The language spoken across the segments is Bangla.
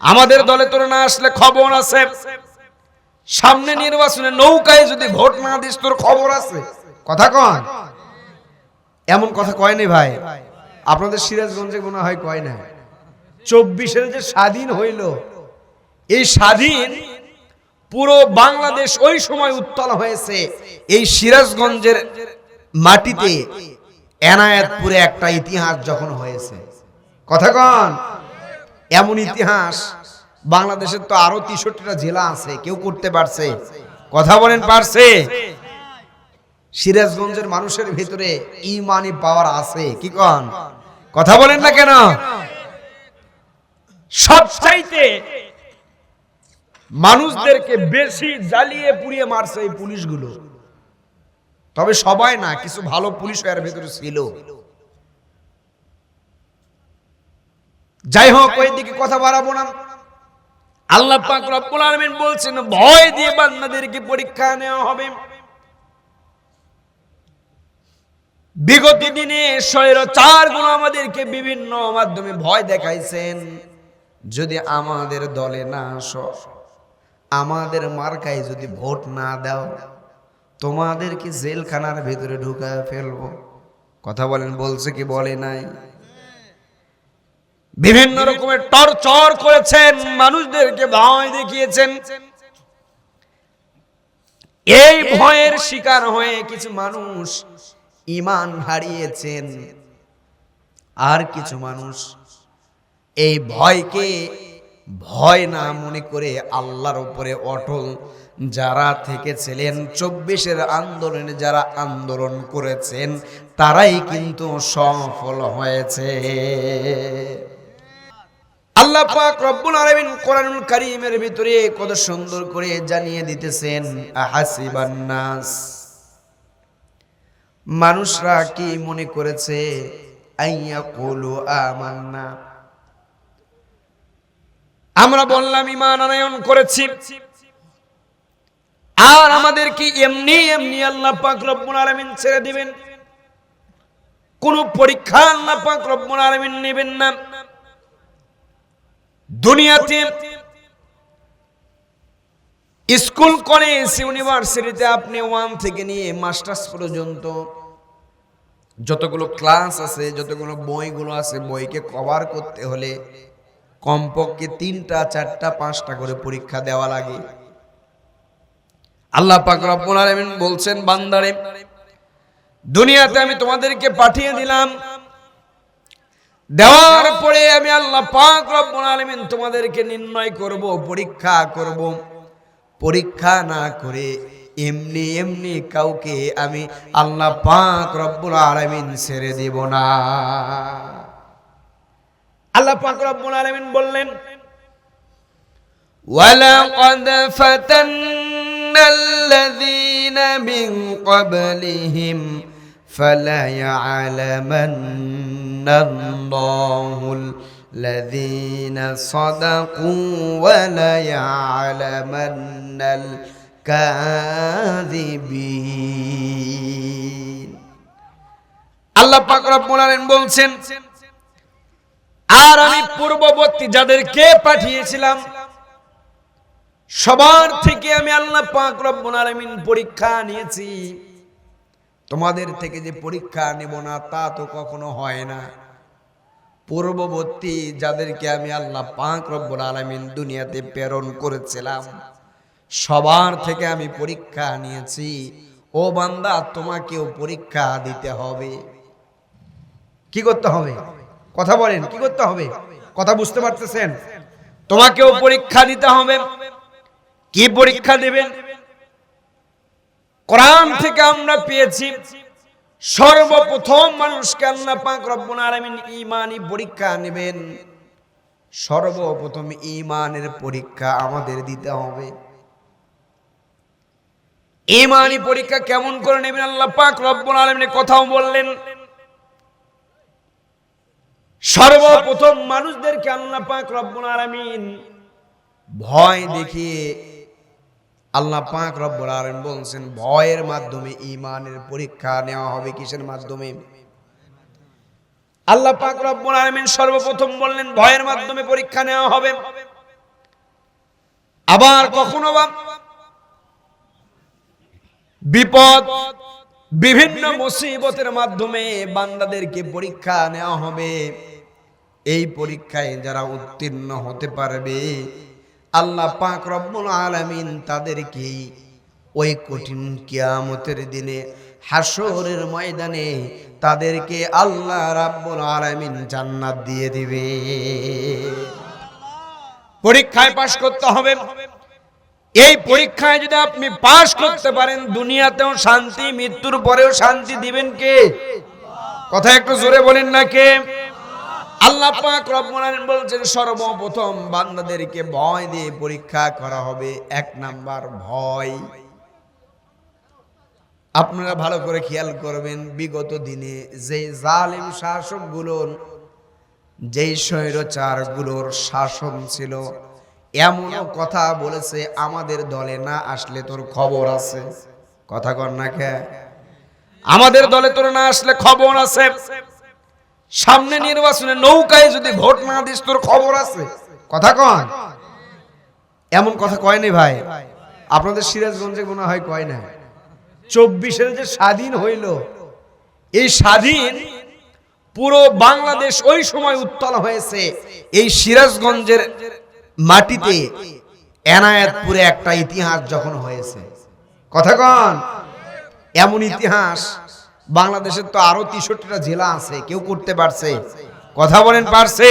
আমাদের দলে তোর না আসলে খবর আছে, সামনে নির্বাচনে নৌকায় যদি ভোট না দিস তোর খবর আছে। কথা কন, এমন কথা কয়নি ভাই? আপনাদের সিরাজগঞ্জে মনে হয় কয় না। 24-এর যে স্বাধীন হইল, এই স্বাধীন পুরো বাংলাদেশ ওই সময় উত্তাল হয়েছে এই সিরাজগঞ্জের মাটিতে। এনায়েতপুরে একটা ইতিহাস যখন হয়েছে, কথা কন, এমন ইতিহাস বাংলাদেশের তো আরো 63টা জেলা আছে, কেউ করতে পারছে? কথা বলেন, পারছে? সিরাজগঞ্জের মানুষের ভিতরে ঈমানি পাওয়ার আছে, কি কন? কথা বলেন না কেন? সবচাইতে মানুষদেরকে বেশি জ্বালিয়ে পুড়িয়ে মারছে এই পুলিশগুলো। তবে সবাই না, কিছু ভালো পুলিশ এর ভিতরে ছিল। যাই হোক, ওই দিকে কথা বাড়াবো না। আল্লাহ পাক রব্বুল আলামিন বলছেন, ভয় দিয়ে বান্দাদেরকে পরীক্ষা নেওয়া হবে। বিগত দিনে স্বৈরাচারগুলো আমাদেরকে বিভিন্ন মাধ্যমে ভয় দেখাইছেন, যদি আমাদের দলে না আসো, আমাদের মার্কায় যদি ভোট না দাও, তোমাদেরকে জেলখানার ভিতরে ঢুকায় ফেলবো। কথা বলেন, বলছে কি বলে নাই? বিভিন্ন রকমের টর্চার করেছেন, মানুষদেরকে ভয় দেখিয়েছেন। এই ভয়ের শিকার হয়ে কিছু মানুষ ঈমান হারিয়েছেন, আর কিছু মানুষ এই ভয়কে ভয় না মনে করে আল্লাহর উপরে অটল যারা থেকেছিলেন, 24-এর আন্দোলনে যারা আন্দোলন করেছেন, তারাই কিন্তু সফল হয়েছে। আল্লাহ পাক রব্বুল আলামিন কোরআনুল কারীমের ভিতরে কত সুন্দর করে জানিয়ে দিতেছেন, আহাসিবান নাস, মানুষরা কি মনে করেছে, আইয়াকুলু আমান্না, আমরা বললাম ঈমান আনয়ন করেছি, আর আমাদের কি এমনি এমনি আল্লাহ পাক রব্বুল আলামিন ছেড়ে দিবেন? কোন পরীক্ষা আল্লাহ পাক রব্বুল আলামিন নেবেন না। দুনিয়াতে স্কুল, কলেজ, ইউনিভার্সিটিতে আপনি 1 থেকে নিয়ে মাস্টার্স পর্যন্ত যতগুলো ক্লাস আছে, যতগুলো বইগুলো আছে, বইকে কভার করতে হলে কমপক্ষে 3টা 4টা 5টা করে পরীক্ষা দেওয়া লাগে। আল্লাহ পাক রব্বুল আলামিন বলছেন, বান্দারে, দুনিয়াতে আমি তোমাদেরকে পাঠিয়ে দিলাম, দেওয়ার পরে আমি আল্লাহ পাক রব্বুল আলামিন তোমাদেরকে নির্ণয় করব, পরীক্ষা করব। পরীক্ষা না করে এমনি এমনি কাউকে আমি আল্লাহ পাক রব্বুল আলামিন ছেড়ে দেব না। আল্লাহ পাক রব্বুল আলামিন বললেন, ওয়ালাকাদ ফাতান্নাল্লাযীনা মিন ক্বাবলিহিম ফালায়া'লামান্নাল্লাহুল লাযীনা সাদাকু ওয়া লায়া'লামান্নাল কাযিবিন। আল্লাহ পাক রব্বুল আলামিন বলছেন, আর আমি পূর্ববর্তী যাদেরকে পাঠিয়েছিলাম সবার থেকে আমি আল্লাহ পাক রব্বুল আলামিন পরীক্ষা নিয়েছি। তোমাদের থেকে যে পরীক্ষা নেব না তা তো কখনো হয় না। পূর্ববর্তী যাদেরকে আমি আল্লাহ পাক রব্বুল আলামিন দুনিয়াতে প্রেরণ করেছিলাম সবার থেকে আমি পরীক্ষা নিয়েছি। ও বান্দা, তোমাকেও পরীক্ষা দিতে হবে। কি করতে হবে? কথা বলেন, কি করতে হবে? কথা বুঝতে পারতেছেন? তোমাকেও পরীক্ষা দিতে হবে। কি পরীক্ষা দিবেন? কোরআন থেকে আমরা পেয়েছি, সর্বপ্রথম মানুষকে আল্লাহ পাক রব্বুল আলামিন ঈমানি পরীক্ষা নেবেন। সর্বপ্রথম ঈমানের পরীক্ষা আমাদের দিতে হবে। ঈমানি পরীক্ষা কেমন করে নেবেন আল্লাহ পাক রব্বুল আলামিন কথাও বললেন। সর্বপ্রথম মানুষদেরকে আল্লাহ পাক রব্বুল আলামিন ভয় দেখিয়ে আল্লাহ পাক রব্বুল আলামিন বলছেন, ভয়ের মাধ্যমে ঈমানের পরীক্ষা নেওয়া হবে। কিসের মাধ্যমে? আল্লাহ পাক রব্বুল আলামিন সর্বপ্রথম বললেন ভয়ের মাধ্যমে পরীক্ষা নেওয়া হবে। আবার কখনো বা বিপদ বিভিন্ন মুসিবতের মাধ্যমে বান্দাদেরকে পরীক্ষা নেওয়া হবে। এই পরীক্ষায় যারা উত্তীর্ণ হতে পারবে আল্লাহ পাক রব্বুল আলামিন তাদেরকে ওই কঠিন কিয়ামতের দিনে হাসরের ময়দানে তাদেরকে আল্লাহ রাব্বুল আলামিন জান্নাত দিয়ে দিবে। পরীক্ষায় পাশ করতে হবে। এই পরীক্ষায় যদি আপনি পাশ করতে পারেন দুনিয়াতেও শান্তি, মৃত্যুর পরেও শান্তি দিবেন কে? কথা একটু জোরে বলেন না কে? আল্লাহ পাক রব্বুল আলামিন বলছেন সর্বপ্রথম বান্দাদেরকে ভয় দিয়ে পরীক্ষা করা হবে। এক নাম্বার ভয়। আপনারা ভালো করে খেয়াল করবেন, বিগত দিনে যে জালিম শাসকগুলোর, যেই স্বৈরাচারগুলোর শাসন ছিল, এমন কথা বলেছে আমাদের দলে না আসলে তোর খবর আছে। কথা কর না কে? আমাদের দলে তোর না আসলে খবর আছে। সামনে নির্বাচনে নৌকায় যদি ভোট না দিস তোর খবর আছে। কথা কন? এমন কথা কয়নি ভাই? আপনাদের সিরাজগঞ্জে মনে হয় কয় না। 24-এর যে স্বাধীন হইল, এই স্বাধীন পুরো বাংলাদেশ ওই সময় উত্তাল হয়েছে এই সিরাজগঞ্জের মাটিতে। এনায়েতপুরে একটা ইতিহাস যখন হয়েছে, কথা কন, এমন ইতিহাস বাংলাদেশের তো আরো 63টা জেলা আছে, কেউ করতে পারছে? কথা বলেন পারছে?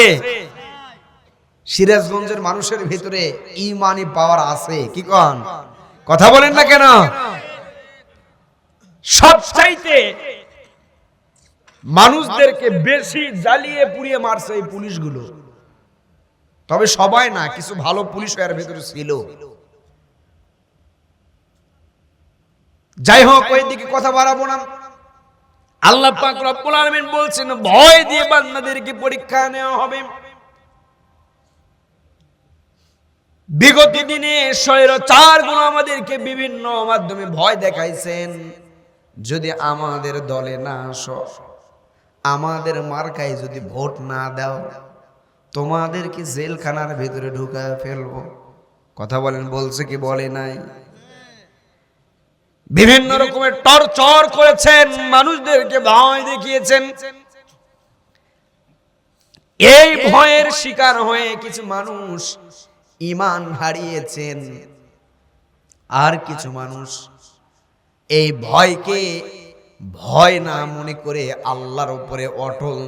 সিরাজগঞ্জের মানুষের ভিতরে ঈমানি পাওয়ার আছে, কি কন? কথা বলেন না কেন? সবচাইতে মানুষদেরকে বেশি জ্বালিয়ে পুড়িয়ে মারছে এই পুলিশগুলো। তবে সবাই না, কিছু ভালো পুলিশ এর ভিতরে ছিল। যাই হোক, ওই দিকে কথা বাড়াবো না। আল্লাহ পাক রব্বুল আলামিন বলছেন ভয় দিয়ে বান্দাদেরকে পরীক্ষা নেওয়া হবে। বিগত দিনে স্বৈরাচারগুলো আমাদেরকে বিভিন্ন মাধ্যমে ভয় দেখাইছেন, যদি আমাদের দলে না আসো, আমাদের মার্কায় যদি ভোট না দাও, তোমাদেরকে জেলখানার ভিতরে ঢুকায় ফেলবো। কথা বলেন, বলছে কি বলে নাই? বিভিন্ন রকমের টর্চর করেছেন, মানুষদেরকে ভয় দেখিয়েছেন। এই ভয়ের শিকার হয়ে কিছু মানুষ ঈমান হারিয়েছেন, আর কিছু মানুষ এই ভয়কে ভয় না মনে করে আল্লাহর উপরে অটল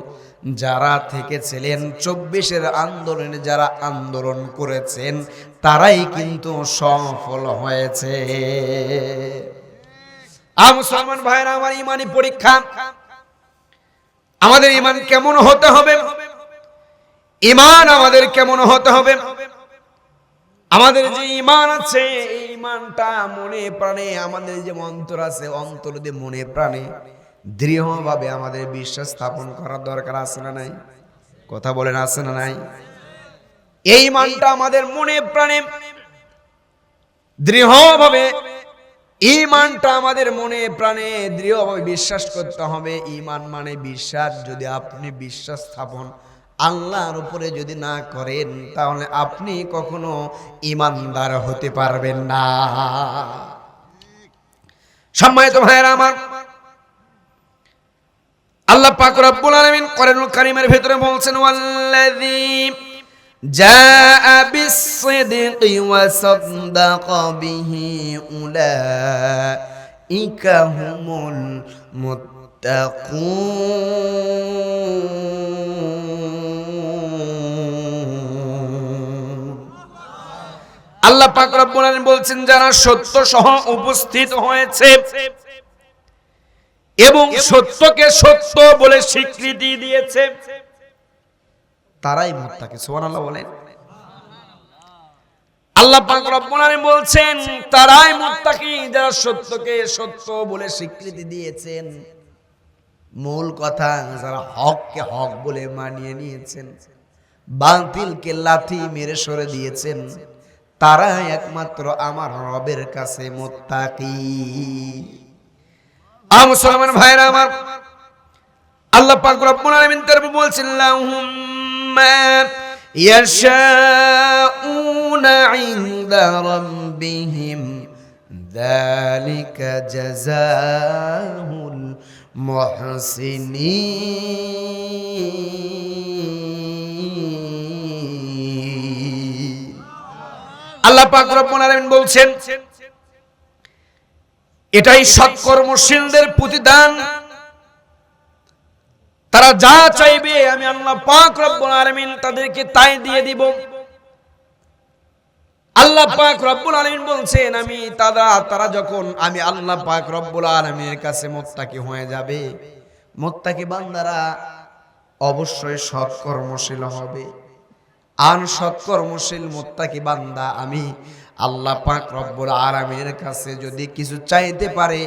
যারা থেকেছিলেন, 24-এর আন্দোলনে যারা আন্দোলন করেছেন, তারাই কিন্তু সফল হয়েছে। মুসলমান ভাইরা আমার, ঈমানি পরীক্ষা। আমাদের ঈমান কেমন হতে হবে? ঈমান আমাদের কেমন হতে হবে? আমাদের যে ঈমান আছে, এই ঈমানটা মনে প্রাণে, আমাদের যে অন্তর আছে, অন্তর দিয়ে মনে প্রাণে দৃঢ়ভাবে আমাদের বিশ্বাস স্থাপন করার দরকার আছে না নাই? কথা বলেন, আছে না নাই? এই ঈমানটা আমাদের মনে প্রাণে দৃঢ়ভাবে, ঈমানটা আমাদের মনে প্রাণে দৃঢ়ভাবে বিশ্বাস করতে হবে। ঈমান মানে বিশ্বাস। যদি আপনি বিশ্বাস স্থাপন আল্লাহর উপরে যদি না করেন, তাহলে আপনি কখনো ঈমানদার হতে পারবেন না। সম্মানিত ভাইরা আমার, আল্লাহ পাক রব্বুল আলামিন কোরআনুল কারীমের ভিতরে বলছেন ওয়াল্লাযী জাআ বিস-সিদকি ওয়া সাদ্দাকা বিহি উলাইকা হুমুল মুত্তাকুন। আল্লাহ পাক রব্বুল আলামিন বলছেন যারা সত্য সহ উপস্থিত হয়েছে এবং সত্যকে সত্য বলে স্বীকৃতি দিয়েছে, তারাই মুত্তাকি। সুবহানাল্লাহ বলেন। আল্লাহ পাক রব্বুল আলামিন বলছেন তারাই মুত্তাকি যারা সত্যকে সত্য বলে স্বীকৃতি দিয়েছেন। মূল কথা, যারা হককে হক বলে মানিয়ে নিয়েছেন, বাতিলকে লাথি মেরে সরে দিয়েছেন, তারা একমাত্র আমার রবের কাছে মুত্তাকি। মুসলমান ভাইরা আমার, আল্লাহ পাক রব্বুল আলামিন তারপর বলছেন লাহুম্মা ইয়াশাউন ইনদা রাব্বিহিম যালিকা জাযাউল মুহসিনিন। আল্লাহ পাক রব্বুল আলামিন বলছেন এটাই সৎকর্মশীলদের প্রতিদান। তারা যা চাইবে আমি আল্লাহ পাক রব্বুল আলামিন তাদেরকে তাই দিয়ে দিব। আল্লাহ পাক রব্বুল আলামিন বলছেন আমি তারা যখন আমি আল্লাহ পাক রব্বুল আলামিনের কাছে মুত্তাকি হয়ে যাবে, মুত্তাকি বান্দারা অবশ্যই সৎকর্মশীল হবে। আর সৎকর্মশীল মুত্তাকি বান্দা আমি আল্লাহ পাক রব্বুল আলামিনের কাছে যদি কিছু চাইতে পারে,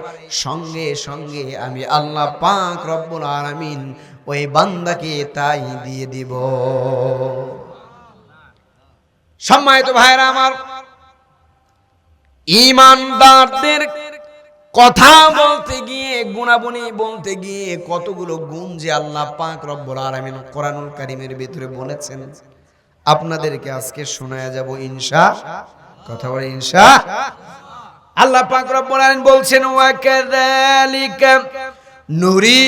সঙ্গে সঙ্গে আমি আল্লাহ পাক রব্বুল আলামিন ওই বান্দাকে তাই দিয়ে দিব। সম্মানিত ভাইরা আমার, ঈমানদারদের কথা বলতে গিয়ে, গুণাবলী বলতে গিয়ে কতগুলো গুণ যে আল্লাহ পাক রব্বুল আলামিন কোরআনুল কারীমের ভিতরে বলেছেন, আপনাদেরকে আজকে শোনায়া যাব ইনশাআল্লাহ। কথা বলে ইনশাআল্লাহ। আল্লাহ পাক রব্বুল আলামিন বলছেন ওয়া কাযালিকা নুরি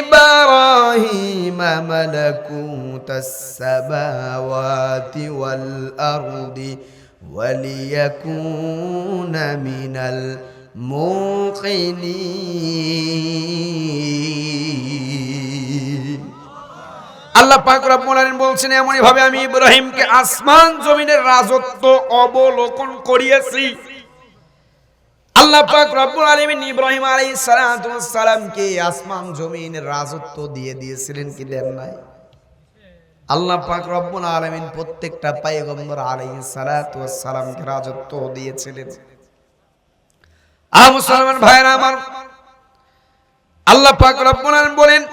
ইব্রাহিম মালাকুতাস সামাওয়াতি ওয়াল আরদি ওয়ালিয়াকুনা মিনাল মুকিনিন। আল্লাহ পাক রব্বুল আলামিন বলছেন এমনই ভাবে আমি ইব্রাহিমকে আসমান জমিনের রাজত্ব অবলোকন করিয়েছি। আল্লাহ পাক রব্বুল আলামিন ইব্রাহিম আলাইহিস সালাতু ওয়াস সালামকে আসমান জমিনের রাজত্ব দিয়ে দিয়েছিলেন কি দেন নাই? আল্লাহ পাক রব্বুল আলামিন প্রত্যেকটা পয়গম্বর আলাইহিস সালাতু ওয়াস সালামকে রাজত্ব দিয়েছিলেন। মুসলমান ভাইরা আমার, আল্লাহ পাক রব্বুল আলামিন বলেন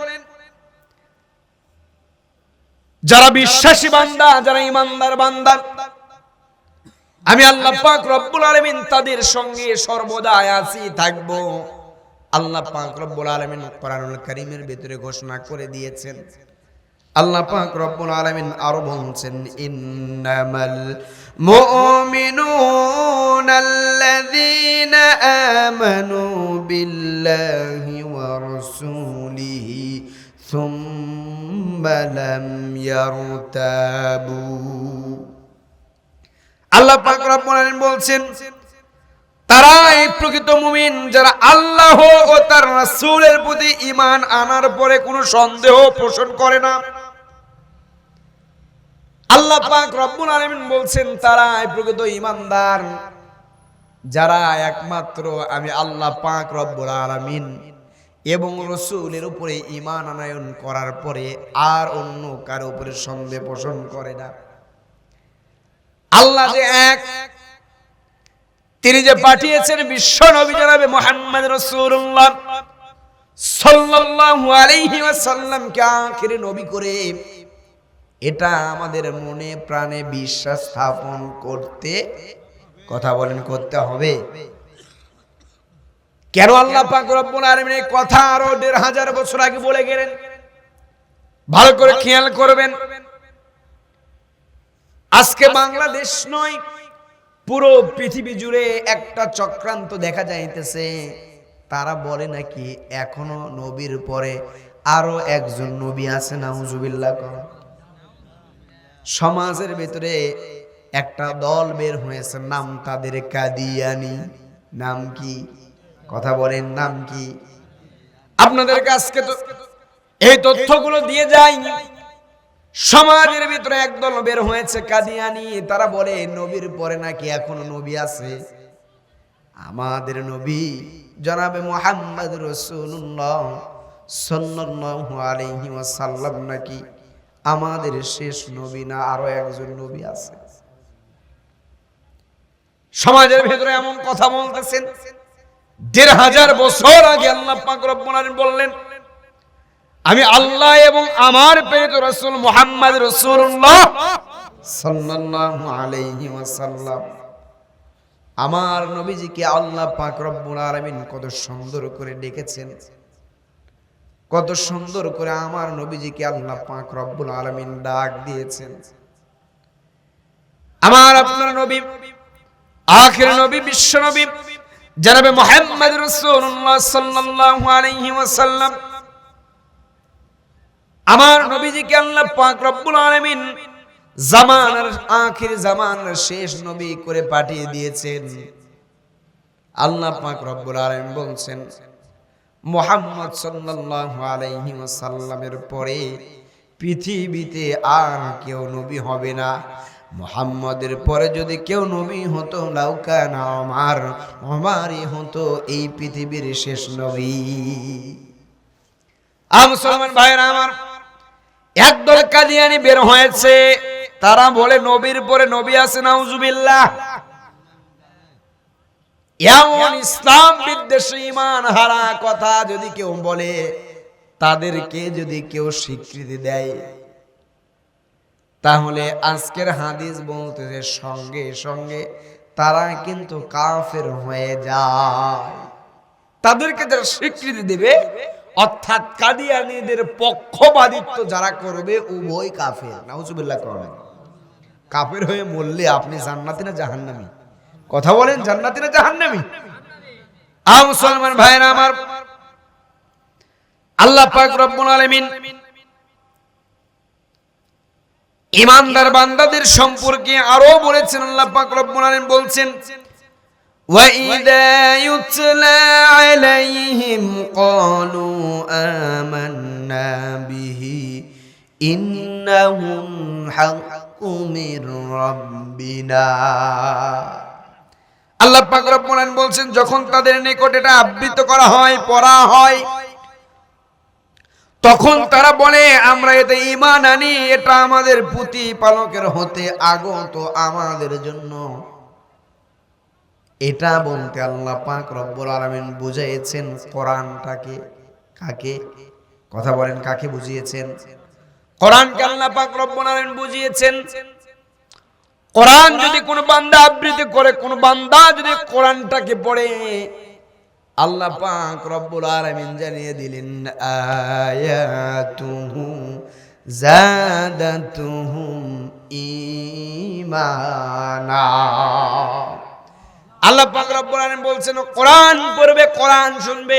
যারা বিশ্বাসী বান্দা, যারা ঈমানদার বান্দা, আমি আল্লাহ পাক রব্বুল আলামিন তাদের সঙ্গে সর্বদা আছি থাকব। আল্লাহ পাক রব্বুল আলামিন কোরআনুল কারীমের ভিতরে ঘোষণা করে দিয়েছেন। আল্লাহ পাক রব্বুল আলামিন আরো বলছেন ইন্নামাল মুমিনুনাল্লাযীনা আমানু বিল্লাহি ওয়া রাসূলিহি সুম্মা লাম ইয়ারতাবু। আল্লাহ পাক রব্বুল আলামিন বলছেন তারাই প্রকৃত মুমিন যারা আল্লাহ ও তার রাসূলের প্রতি ঈমান আনার পরে কোনো সন্দেহ পোষণ করে না। আল্লাহ পাক রব্বুল আলামিন বলছেন তারাই প্রকৃত ঈমানদার যারা একমাত্র আমি আল্লাহ পাক রব্বুল আলামিন এবং রাসূলের উপরে ঈমান আনয়ন করার পরে আর অন্য কারো উপরে সন্দেহ পোষণ করে না। আল্লাহ যে এক, তিনি যে পাঠিয়েছেন বিশ্ব নবী জনাবে মুহাম্মদ রাসূলুল্লাহ সাল্লাল্লাহু আলাইহি ওয়াসাল্লামকে আখিরি নবী করে, এটা আমাদের মনে প্রাণে বিশ্বাস স্থাপন করতে, কথা বলেন, করতে হবে। কেন আল্লাহ পাক রব্বুল আলামিন এই কথা আরো ১৫০০ বছর আগে বলে গেলেন? ভালো করে খেয়াল করবেন। আজকে বাংলাদেশ নয়, পুরো পৃথিবী জুড়ে একটা চক্রান্ত দেখা যাইতেছে। তারা বলে নাকি এখনো নবীর পরে আরো একজন নবী আছে, নাউজুবিল্লাহ। সমাজের ভিতরে একটা দল বের হয়েছে, নাম তাদের কাদিয়ানি। নাম কি? কথা বলেন, নাম কি? আপনাদের কাছে তো এই তথ্যগুলো দিয়ে যায়। সমাজের ভিতরে একদল বের হয়েছে কাদিয়ানি, তারা বলে নবীর পরে নাকি এখনো নবী আছে। আমাদের নবী জনাবে মুহাম্মদ রাসূলুল্লাহ সাল্লাল্লাহু আলাইহি ওয়াসাল্লাম নাকি আমাদের শেষ নবী না, আরো একজন নবী আছে। সমাজের ভিতরে এমন কথা বলতেছেন। ১৫০০ বছর আগে আল্লাহ পাক রব্বুল আলামিন বললেন আমি আল্লাহ এবং আমার প্রেরিত রাসূল মুহাম্মদ রাসূলুল্লাহ সাল্লাল্লাহু আলাইহি ওয়াসাল্লাম, আমার নবীজিকে আল্লাহ পাক রব্বুল আলামিন কত সুন্দর করে ডেকেছেন, কত সুন্দর করে আমার নবীজিকে আল্লাহ পাক রব্বুল আলামিন ডাক দিয়েছেন। আমার আপনার নবী, আখির নবী, বিশ্ব নবী জনাবে মুহাম্মদ রাসূলুল্লাহ সাল্লাল্লাহু আলাইহি ওয়াসাল্লাম, আমার নবীজিকে আল্লাহ পাক রব্বুল আলামিন জামানার আখির জামানার শেষ নবী করে পাঠিয়ে দিয়েছেন। আল্লাহ পাক রব্বুল আলামিন বলছেন, মুহাম্মদ সাল্লাল্লাহু আলাইহি ওয়াসাল্লামের পরে পৃথিবীতে আর কেউ নবী হবে না। মুহাম্মদের পরে যদি কেউ নবী হতো, লাউকানা ওমরই হতো এই পৃথিবীর শেষ নবী। মুসলমান ভাইরা আমার, একদল কাদিয়ানী বের হয়েছে, তারা বলে নবীর পরে নবী আছে, নাউজুবিল্লাহ। এমন ইসলাম বিদ্বেষী ঈমান হারা কথা যদি কেউ বলে, তাদেরকে যদি কেউ স্বীকৃতি দেয়, তাহলে আজকের হাদিস বলতেছে সঙ্গে সঙ্গে তারা কিন্তু কাফের হয়ে যায়। তাদেরকে যারা স্বীকৃতি দেবে, অর্থাৎ কাদিয়ানীদের পক্ষপাতিত্ব যারা করবে, উভয় কাফের। নাউজুবিল্লাহ করেন। কাফের হয়ে মরলে আপনি জান্নাতি না জাহান্নামী? কথা বলেন, জান্নাতি না জাহান্নামী? মুসলমান ভাইরা আমার, আল্লাহ পাক রব্বুল আলামিন ঈমানদার বান্দাদের সম্পর্কে আরো বলেছেন। আল্লাহ পাক রব্বুল আলামিন বলছেন, ওয়া ইযা ইউতলা আলাইহিম ক্বালু আমান্না বিহি ইন্নাহুম হাক্কু মির রাব্বিনা। আল্লাহ পাক রব্বুল আলামিন বলছেন, যখন তাদের নিকট এটা আবৃত করা হয়, পড়া হয়, তখন তারা বলে আমরা এতে ঈমান আনি, এটা আমাদের প্রতিপালকের হতে আগত আমাদের জন্য। এটা বলতে আল্লাহ পাক রব্বুল আলামিন বুঝিয়েছেন কোরআনটাকে। কাকে? কথা বলেন, কাকে বুঝিয়েছেন? কোরআনকে আল্লাহ পাক রব্বুল আলামিন বুঝিয়েছেন। কোরআন যদি কোনো বান্দা আবৃত্তি করে, কোন বান্দা যদি কোরআনটাকে পড়ে, আল্লাহ পাক রব্বুল আলামিন জানিয়ে দিলেন, আয়াতুহু যাদাতুহুম ঈমানা। আল্লাহ পাক রব্বুল আলামিন বলছেন, কোরআন পড়বে, কোরআন শুনবে,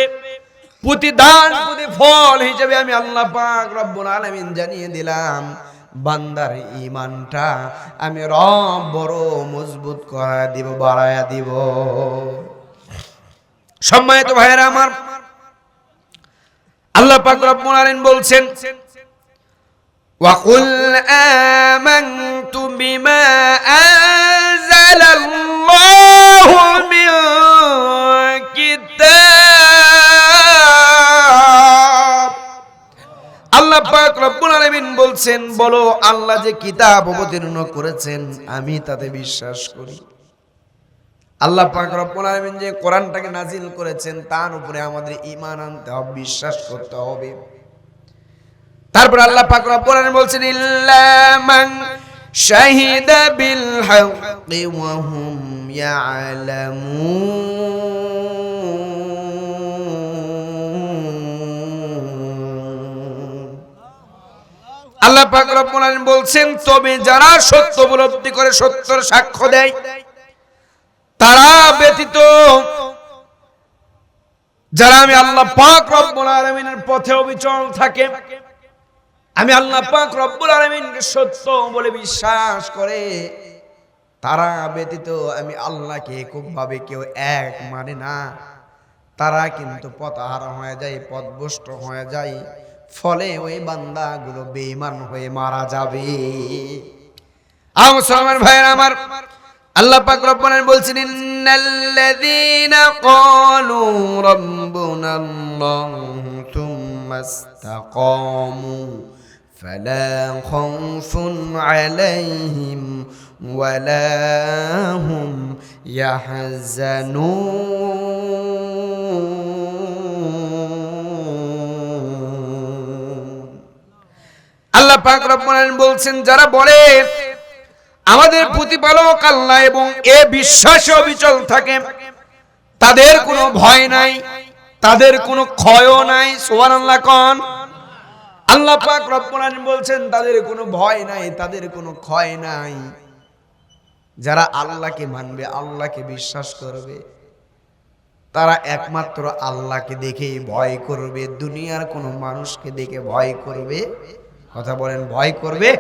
প্রতিদান প্রতিফল হিসেবে আমি আল্লাহ পাক রব্বুল আলামিন জানিয়ে দিলাম, বান্দার ঈমানটা আমি রব বড় মজবুত করে দিব, বাড়ায়া দিব। সম্মানিত ভাইরা আমার, আল্লাহ পাক রব্বুল আলামিন বলছেন, ওয়া কুল আমানতু বিমা আনজালাল্লাহু মিন কিতাব। আল্লাহ পাক রব্বুল আলামিন বলছেন, বলো আল্লাহ যে কিতাব অবতীর্ণ করেছেন আমি তাতে বিশ্বাস করি। আল্লাহ পাক রব্বুল আলামিন যে কোরআনটাকে নাজিল করেছেন তার উপরে আমাদের ঈমান আনতে হবে, বিশ্বাস করতে হবে। তারপর আল্লাহ পাক রব্বুল আলামিন বলছেন, ইল্লা মান শাহিদা বিল হাক্কি ওয়া হুম ইয়ালামুন। আল্লাহ পাক রব্বুল আলামিন বলছেন, তবে যারা সত্য উপলব্ধি করে, সত্যের সাক্ষ্য দেয়, তারা ব্যতীত যারা আমি আল্লাহ পাক রব্বুল আলামিনের পথে অবিচল থাকে, আমি আল্লাহ পাক রব্বুল আলামিনকে সত্য বলে বিশ্বাস করে, তারা ব্যতীত আমি আল্লাহকে এককভাবে কেউ এক মানে না, তারা কিন্তু পথহারা হয়ে যায়, পথভ্রষ্ট হয়ে যায়। ফলে ওই বান্দাগুলো বেঈমান হয়ে মারা যাবে। মুসলমান ভাইরা আমার, আল্লাহ পাক রব্বুল আলামিন বলছেন, ইন্নাল্লাযীনা ক্বালু রাব্বুনাল্লাহু থুম্মা ইসতাকামু ফালা খাউফুন আলাইহিম ওয়ালা হুম ইয়াহজানুন। আল্লাহ পাক রব্বুল আলামিন বলছেন, যারা বলে আমাদের প্রতিপালক আল্লাহ এবং এ বিশ্বাসে অবিচল থাকে, তাদের কোনো ভয় নাই, তাদের কোনো ক্ষয়ও নাই। সুবহানাল্লাহ কোন। আল্লাহ পাক রব্বুল আলামিন বলছেন, তাদের কোনো ভয় নাই, তাদের কোনো ক্ষয় নাই। যারা আল্লাহকে মানবে, আল্লাহকে বিশ্বাস করবে, তারা একমাত্র আল্লাহকে দেখেই ভয় করবে, দুনিয়ার কোনো মানুষকে দেখে ভয় করবে। কথা বলেন, ভয় করবে?